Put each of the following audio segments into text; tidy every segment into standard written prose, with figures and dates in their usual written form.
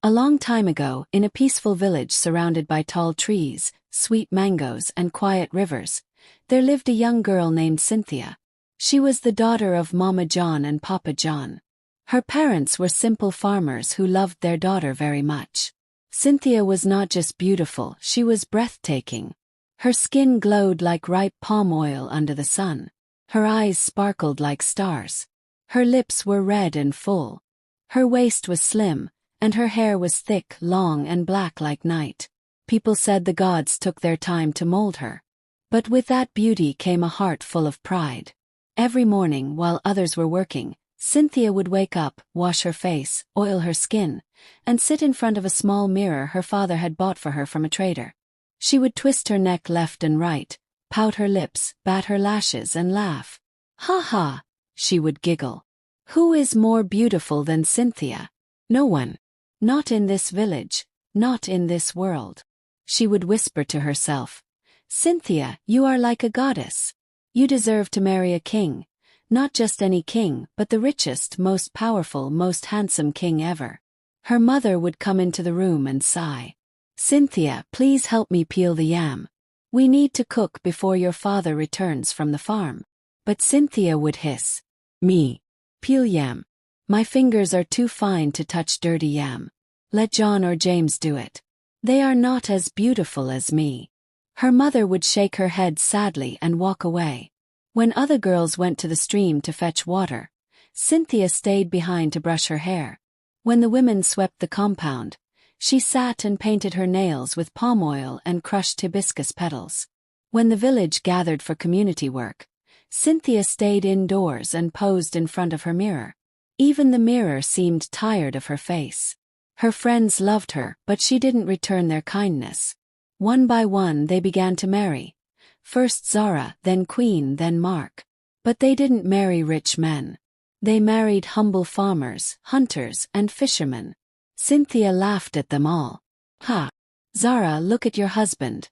A long time ago, in a peaceful village surrounded by tall trees, sweet mangoes, and quiet rivers, there lived a young girl named Cynthia. She was the daughter of Mama John and Papa John. Her parents were simple farmers who loved their daughter very much. Cynthia was not just beautiful, she was breathtaking. Her skin glowed like ripe palm oil under the sun. Her eyes sparkled like stars. Her lips were red and full. Her waist was slim, and her hair was thick, long, and black like night. People said the gods took their time to mold her. But with that beauty came a heart full of pride. Every morning, while others were working, Cynthia would wake up, wash her face, oil her skin, and sit in front of a small mirror her father had bought for her from a trader. She would twist her neck left and right, pout her lips, bat her lashes, and laugh. "Ha ha," she would giggle. "Who is more beautiful than Cynthia? No one. Not in this village, not in this world." She would whisper to herself, "Cynthia, you are like a goddess. You deserve to marry a king, not just any king, but the richest, most powerful, most handsome king ever." Her mother would come into the room and sigh. "Cynthia, please help me peel the yam. We need to cook before your father returns from the farm." But Cynthia would hiss, "Me? Peel yam? My fingers are too fine to touch dirty yam. Let John or James do it. They are not as beautiful as me." Her mother would shake her head sadly and walk away. When other girls went to the stream to fetch water, Cynthia stayed behind to brush her hair. When the women swept the compound, she sat and painted her nails with palm oil and crushed hibiscus petals. When the village gathered for community work, Cynthia stayed indoors and posed in front of her mirror. Even the mirror seemed tired of her face. Her friends loved her, but she didn't return their kindness. One by one they began to marry. First Zara, then Queen, then Mark. But they didn't marry rich men. They married humble farmers, hunters, and fishermen. Cynthia laughed at them all. "Ha! Zara, look at your husband.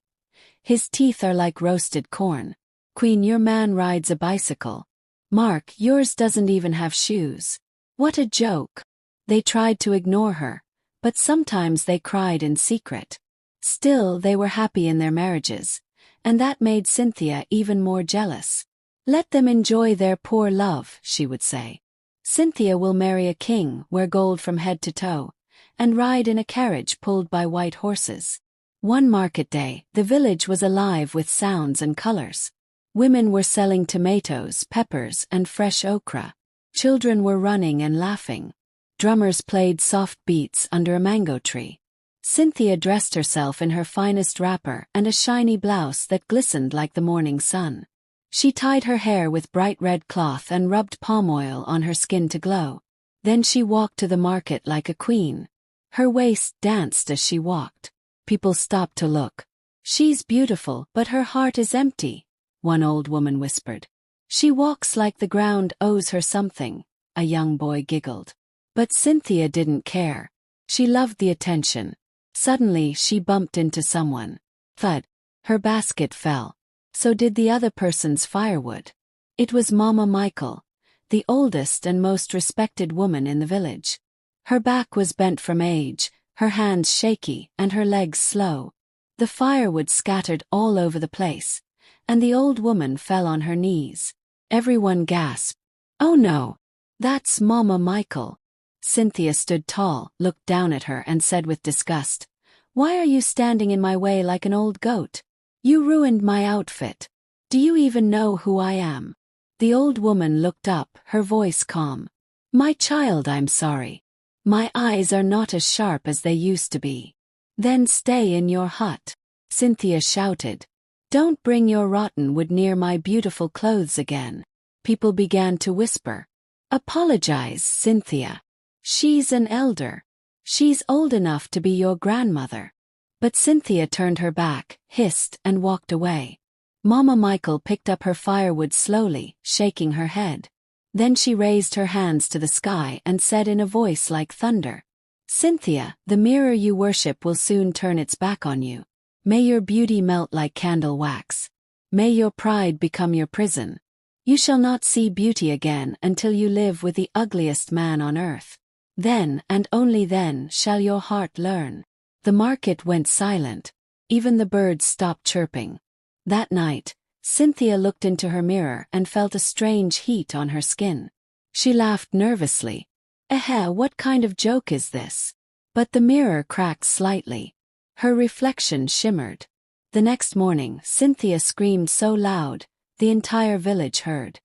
His teeth are like roasted corn. Queen, your man rides a bicycle. Mark, yours doesn't even have shoes. What a joke." They tried to ignore her, but sometimes they cried in secret. Still, they were happy in their marriages, and that made Cynthia even more jealous. "Let them enjoy their poor love," she would say. "Cynthia will marry a king, wear gold from head to toe, and ride in a carriage pulled by white horses." One market day, the village was alive with sounds and colors. Women were selling tomatoes, peppers, and fresh okra. Children were running and laughing. Drummers played soft beats under a mango tree. Cynthia dressed herself in her finest wrapper and a shiny blouse that glistened like the morning sun. She tied her hair with bright red cloth and rubbed palm oil on her skin to glow. Then she walked to the market like a queen. Her waist danced as she walked. People stopped to look. "She's beautiful, but her heart is empty," one old woman whispered. "She walks like the ground owes her something," a young boy giggled. But Cynthia didn't care. She loved the attention. Suddenly she bumped into someone. Thud! Her basket fell. So did the other person's firewood. It was Mama Michael, the oldest and most respected woman in the village. Her back was bent from age, her hands shaky, and her legs slow. The firewood scattered all over the place, and the old woman fell on her knees. Everyone gasped. "Oh no! That's Mama Michael." Cynthia stood tall, looked down at her, and said with disgust, "Why are you standing in my way like an old goat? You ruined my outfit. Do you even know who I am?" The old woman looked up, her voice calm. "My child, I'm sorry. My eyes are not as sharp as they used to be." "Then stay in your hut," Cynthia shouted. "Don't bring your rotten wood near my beautiful clothes again." People began to whisper, "Apologize, Cynthia. She's an elder. She's old enough to be your grandmother." But Cynthia turned her back, hissed, and walked away. Mama Michael picked up her firewood slowly, shaking her head. Then she raised her hands to the sky and said in a voice like thunder, "Cynthia, the mirror you worship will soon turn its back on you. May your beauty melt like candle wax. May your pride become your prison. You shall not see beauty again until you live with the ugliest man on earth." Then, and only then, shall your heart learn. The market went silent. Even the birds stopped chirping. That night, Cynthia looked into her mirror and felt a strange heat on her skin. She laughed nervously. What kind of joke is this? But the mirror cracked slightly. Her reflection shimmered. The next morning, Cynthia screamed so loud, the entire village heard.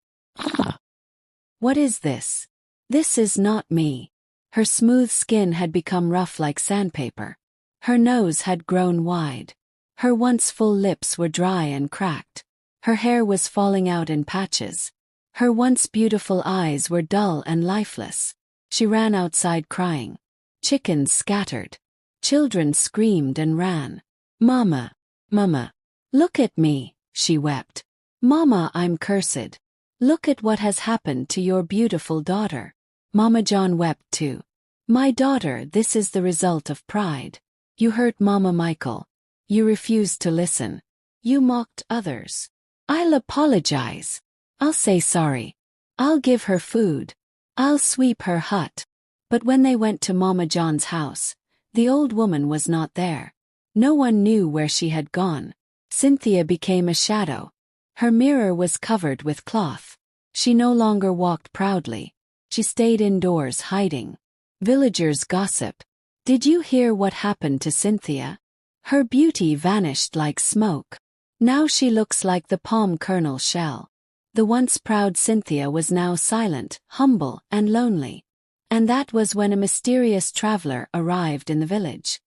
What is this? This is not me. Her smooth skin had become rough like sandpaper. Her nose had grown wide. Her once full lips were dry and cracked. Her hair was falling out in patches. Her once beautiful eyes were dull and lifeless. She ran outside crying. Chickens scattered. Children screamed and ran. Mama, Mama, look at me, she wept. Mama, I'm cursed. Look at what has happened to your beautiful daughter. Mama John wept too. My daughter, this is the result of pride. You hurt Mama Michael. You refused to listen. You mocked others. I'll apologize. I'll say sorry. I'll give her food. I'll sweep her hut. But when they went to Mama John's house, the old woman was not there. No one knew where she had gone. Cynthia became a shadow. Her mirror was covered with cloth. She no longer walked proudly. She stayed indoors hiding. Villagers gossiped. Did you hear what happened to Cynthia? Her beauty vanished like smoke. Now she looks like the palm kernel shell. The once proud Cynthia was now silent, humble, and lonely. And that was when a mysterious traveler arrived in the village.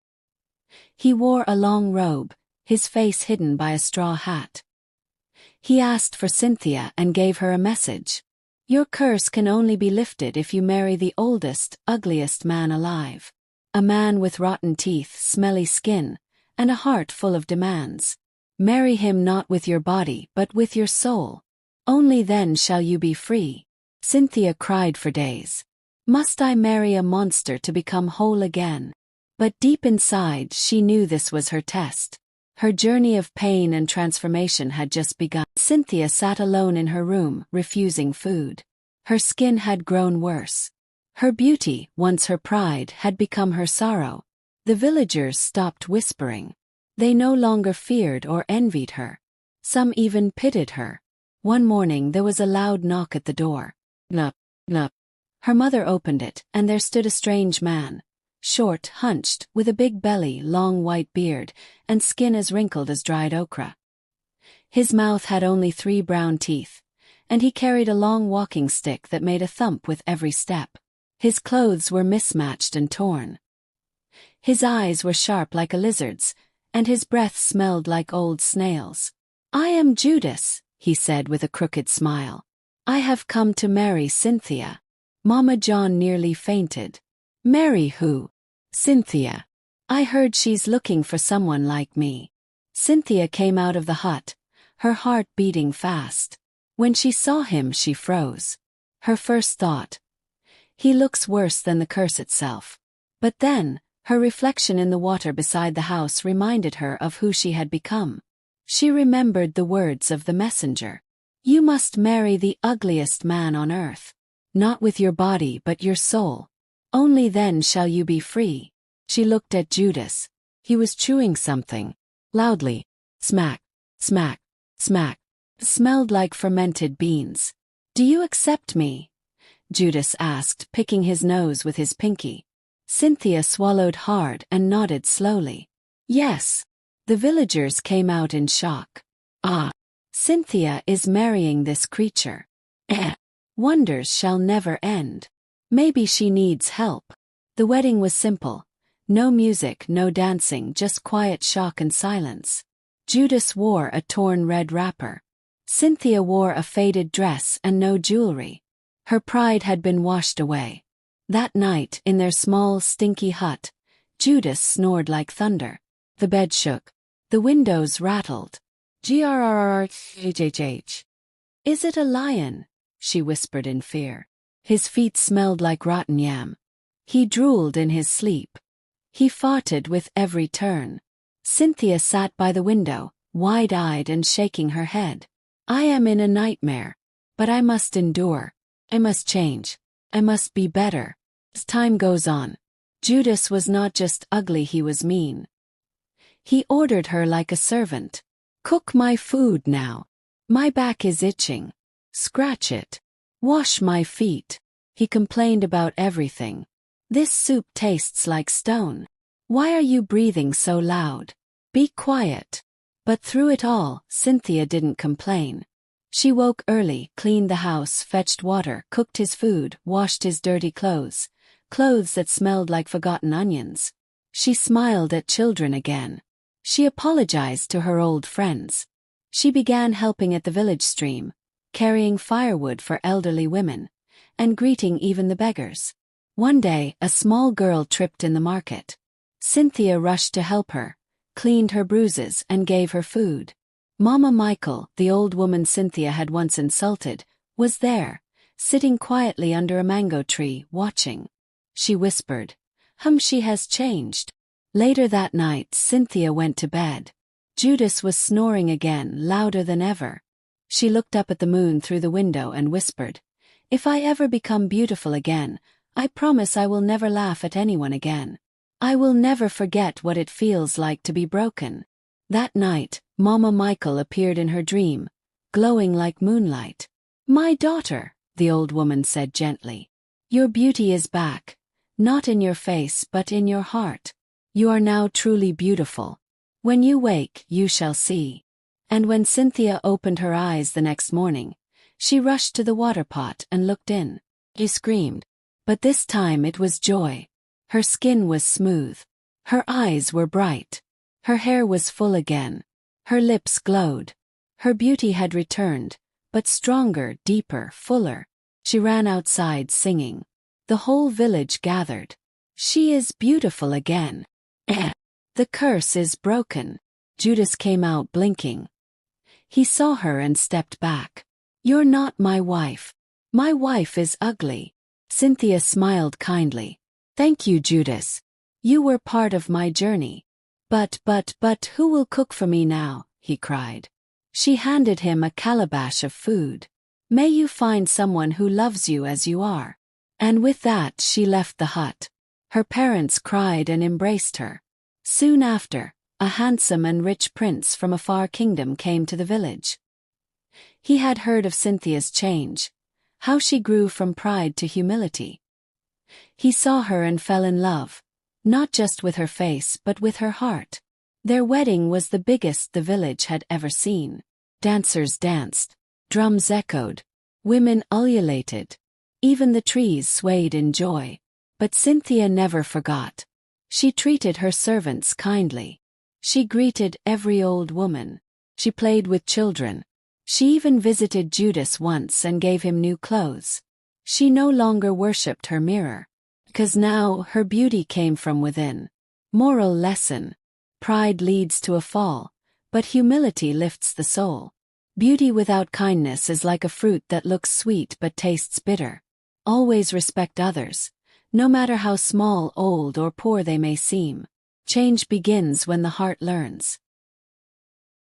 He wore a long robe, his face hidden by a straw hat. He asked for Cynthia and gave her a message. Your curse can only be lifted if you marry the oldest, ugliest man alive. A man with rotten teeth, smelly skin, and a heart full of demands. Marry him not with your body but with your soul. Only then shall you be free. Cynthia cried for days. Must I marry a monster to become whole again? But deep inside she knew this was her test. Her journey of pain and transformation had just begun. Cynthia sat alone in her room, refusing food. Her skin had grown worse. Her beauty, once her pride, had become her sorrow. The villagers stopped whispering. They no longer feared or envied her. Some even pitied her. One morning there was a loud knock at the door. Gnup, gnup. Her mother opened it, and there stood a strange man. Short, hunched, with a big belly, long white beard, and skin as wrinkled as dried okra. His mouth had only 3 brown teeth, and he carried a long walking stick that made a thump with every step. His clothes were mismatched and torn. His eyes were sharp like a lizard's, and his breath smelled like old snails. I am Judas, he said with a crooked smile. I have come to marry Cynthia. Mama John nearly fainted. Marry who? Cynthia. I heard she's looking for someone like me. Cynthia came out of the hut, her heart beating fast. When she saw him she froze. Her first thought, he looks worse than the curse itself. But then, her reflection in the water beside the house reminded her of who she had become. She remembered the words of the messenger. You must marry the ugliest man on earth. Not with your body but your soul. Only then shall you be free. She looked at Judas. He was chewing something. Loudly. Smack, smack, smack. Smelled like fermented beans. Do you accept me? Judas asked, picking his nose with his pinky. Cynthia swallowed hard and nodded slowly. Yes. The villagers came out in shock. Ah. Cynthia is marrying this creature. Wonders shall never end. Maybe she needs help. The wedding was simple. No music, no dancing, just quiet shock and silence. Judas wore a torn red wrapper. Cynthia wore a faded dress and no jewelry. Her pride had been washed away. That night, in their small, stinky hut, Judas snored like thunder. The bed shook. The windows rattled. Grrrrrrhhh. Is it a lion? She whispered in fear. His feet smelled like rotten yam. He drooled in his sleep. He farted with every turn. Cynthia sat by the window, wide-eyed and shaking her head. I am in a nightmare. But I must endure. I must change. I must be better. As time goes on, Judas was not just ugly, he was mean. He ordered her like a servant. Cook my food now. My back is itching. Scratch it. Wash my feet. He complained about everything. This soup tastes like stone. Why are you breathing so loud? Be quiet. But through it all, Cynthia didn't complain. She woke early, cleaned the house, fetched water, cooked his food, washed his dirty clothes that smelled like forgotten onions. She smiled at children again. She apologized to her old friends. She began helping at the village stream, carrying firewood for elderly women, and greeting even the beggars. One day, a small girl tripped in the market. Cynthia rushed to help her, cleaned her bruises, and gave her food. Mama Michael, the old woman Cynthia had once insulted, was there, sitting quietly under a mango tree, watching. She whispered, she has changed." Later that night, Cynthia went to bed. Judas was snoring again, louder than ever. She looked up at the moon through the window and whispered, "If I ever become beautiful again, I promise I will never laugh at anyone again. I will never forget what it feels like to be broken." That night, Mama Michael appeared in her dream, glowing like moonlight. "My daughter," the old woman said gently, "your beauty is back, not in your face but in your heart. You are now truly beautiful. When you wake, you shall see." And when Cynthia opened her eyes the next morning, she rushed to the water pot and looked in. She screamed. But this time it was joy. Her skin was smooth. Her eyes were bright. Her hair was full again. Her lips glowed. Her beauty had returned, but stronger, deeper, fuller. She ran outside singing. The whole village gathered. "She is beautiful again. The curse is broken." Judas came out blinking. He saw her and stepped back. "You're not my wife. My wife is ugly." Cynthia smiled kindly. "Thank you, Judas. You were part of my journey." But who will cook for me now?" he cried. She handed him a calabash of food. "May you find someone who loves you as you are." And with that she left the hut. Her parents cried and embraced her. Soon after, a handsome and rich prince from a far kingdom came to the village. He had heard of Cynthia's change, how she grew from pride to humility. He saw her and fell in love, not just with her face but with her heart. Their wedding was the biggest the village had ever seen. Dancers danced, drums echoed, women ululated. Even the trees swayed in joy. But Cynthia never forgot. She treated her servants kindly. She greeted every old woman. She played with children. She even visited Judas once and gave him new clothes. She no longer worshipped her mirror, because now her beauty came from within. Moral lesson: pride leads to a fall, but humility lifts the soul. Beauty without kindness is like a fruit that looks sweet but tastes bitter. Always respect others, no matter how small, old, or poor they may seem. Change begins when the heart learns.